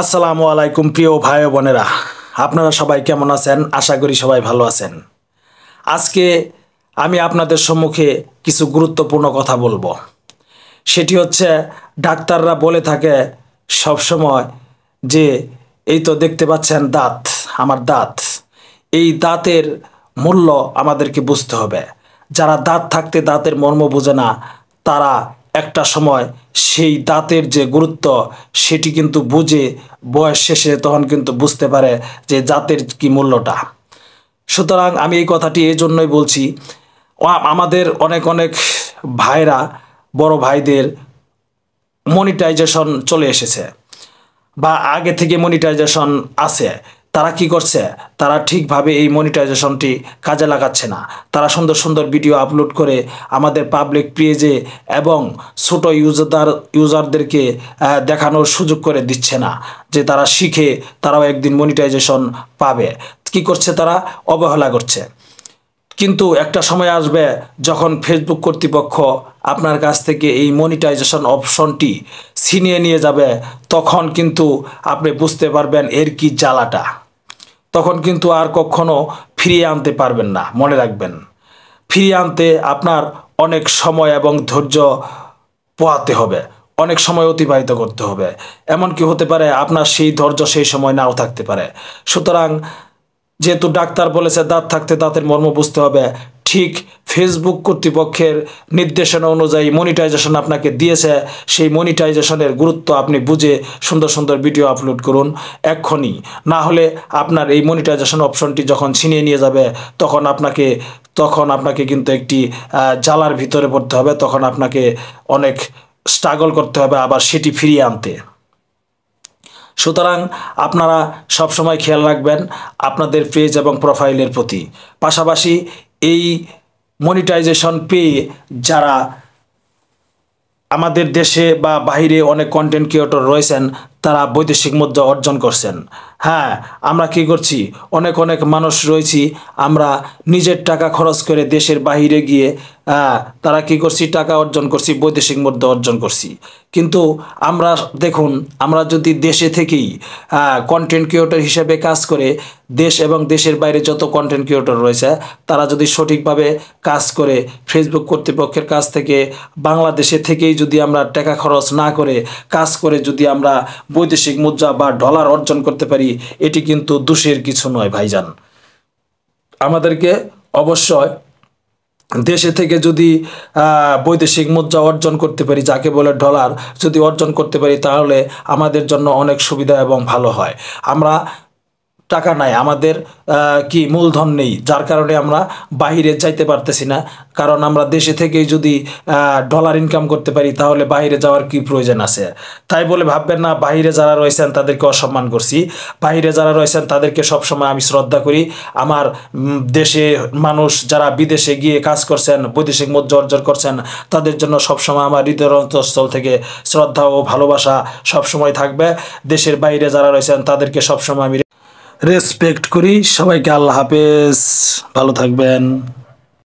আসসালামু আলাইকুম প্রিয় ভাই ও বোনেরা, আপনারা সবাই কেমন আছেন? আশা করি সবাই ভালো আছেন। আজকে আমি আপনাদের সম্মুখে কিছু গুরুত্বপূর্ণ কথা বলবো। সেটি হচ্ছে, ডাক্তাররা বলে থাকে সবসময় যে এই তো দেখতে পাচ্ছেন দাঁত, আমার দাঁত, এই দাঁতের মূল্য আমাদেরকে বুঝতে হবে। যারা দাঁত থাকতে দাঁতের মর্ম বোঝে না, তারা একটা সময় সেই দাঁতের যে গুরুত্ব সেটি কিন্তু বুঝে বয়স শেষে তখন কিন্তু বুঝতে পারে যে দাঁতের কি মূল্যটা। সুতরাং আমি এই কথাটি এই জন্যই বলছি, আমাদের অনেক অনেক ভাইরা, বড় ভাইদের মনিটাইজেশন চলে এসেছে বা আগে থেকে মনিটাইজেশন আছে। তারা কি করছে? তারা ঠিকভাবে এই মনিটাইজেশনটি কাজে লাগাচ্ছে না। তারা সুন্দর সুন্দর ভিডিও আপলোড করে আমাদের পাবলিক পেজে এবং ছোট ইউজারদেরকে দেখানোর সুযোগ করে দিচ্ছে না যে তারা শিখে তারাও একদিন মনিটাইজেশন পাবে। কি করছে? তারা অবহেলা করছে। কিন্তু একটা সময় আসবে যখন ফেসবুক কর্তৃপক্ষ আপনার কাছ থেকে এই মনিটাইজেশন অপশনটি ছিনিয়ে নিয়ে যাবে, তখন কিন্তু আপনি বুঝতে পারবেন এর কি জ্বালাটা। তখন কিন্তু আর কখনো ফিরিয়ে আনতে পারবেন না। মনে রাখবেন, ফিরিয়ে আনতে আপনার অনেক সময় এবং ধৈর্য পোহাতে হবে, অনেক সময় অতিবাহিত করতে হবে। এমনকি হতে পারে আপনার সেই ধৈর্য সেই সময় নাও থাকতে পারে। সুতরাং যেহেতু ডাক্তার বলেছে দাঁত থাকতে দাঁতের মর্ম বুঝতে হবে, ঠিক ফেসবুক কর্তৃপক্ষের নির্দেশনা অনুযায়ী মনিটাইজেশন আপনাকে দিয়েছে, সেই মনিটাইজেশনের গুরুত্ব আপনি বুঝে সুন্দর সুন্দর ভিডিও আপলোড করুন এক্ষুনি। না হলে আপনার এই মনিটাইজেশন অপশনটি যখন ছিনিয়ে নিয়ে যাবে, তখন আপনাকে কিন্তু একটি জ্বালার ভিতরে পড়তে হবে। তখন আপনাকে অনেক স্ট্রাগল করতে হবে আবার সেটি ফিরিয়ে আনতে। সুতরাং আপনারা সবসময় খেয়াল রাখবেন আপনাদের পেজ এবং প্রোফাইলের প্রতি। পাশাপাশি এই মনিটাইজেশন পেয়ে যারা আমাদের দেশে বা বাইরে অনেক কন্টেন্ট ক্রিয়েটর রয়েছেন, তারা বৈদেশিক মুদ্রা অর্জন করছেন। হ্যাঁ, আমরা কি করছি? অনেক অনেক মানুষ রয়েছি, আমরা নিজের টাকা খরচ করে দেশের বাইরে গিয়ে তারা কি করছি? টাকা অর্জন করছি, বৈদেশিক মুদ্রা অর্জন করছি। কিন্তু আমরা দেখুন, আমরা যদি দেশে থেকেই কন্টেন্ট ক্রিয়েটর হিসেবে কাজ করে, দেশ এবং দেশের বাইরে যত কন্টেন্ট ক্রিয়েটর রয়েছে, তারা যদি সঠিকভাবে কাজ করে ফেসবুক কর্তৃপক্ষের কাছ থেকে বাংলাদেশে থেকেই যদি আমরা টাকা খরচ না করে কাজ করে যদি আমরা বৈদেশিক মুদ্রা বা ডলার অর্জন করতে পারি, এটি কিন্তু দোষের কিছু নয় ভাইজান। আমাদেরকে অবশ্যই দেশে থেকে যদি বৈদেশিক মুদ্রা অর্জন করতে পারি, যাকে বলে ডলার, যদি অর্জন করতে পারি, তাহলে আমাদের জন্য অনেক সুবিধা এবং ভালো হয়। আমরা টাকা নাই, আমাদের কি মূলধন নেই, যার কারণে আমরা বাইরে যাইতে পারতেছি না। কারণ আমরা দেশে থেকেই যদি ডলার ইনকাম করতে পারি, তাহলে বাইরে যাওয়ার কি প্রয়োজন আছে? তাই বলে ভাববেন না বাইরে যারা রয়েছেন তাদেরকে অসম্মান করছি। বাইরে যারা রয়েছেন তাদেরকে সবসময় আমি শ্রদ্ধা করি। আমার দেশে মানুষ যারা বিদেশে গিয়ে কাজ করছেন, বৈদেশিক মুদ্রা অর্জন করছেন, তাদের জন্য সবসময় আমার হৃদয়ের অন্তঃস্থল থেকে শ্রদ্ধা ও ভালোবাসা সবসময় থাকবে। দেশের বাইরে যারা রয়েছেন তাদেরকে সবসময় আমি রেসপেক্ট করি। সবাইকে আল্লাহ হাফেজ, ভালো থাকবেন।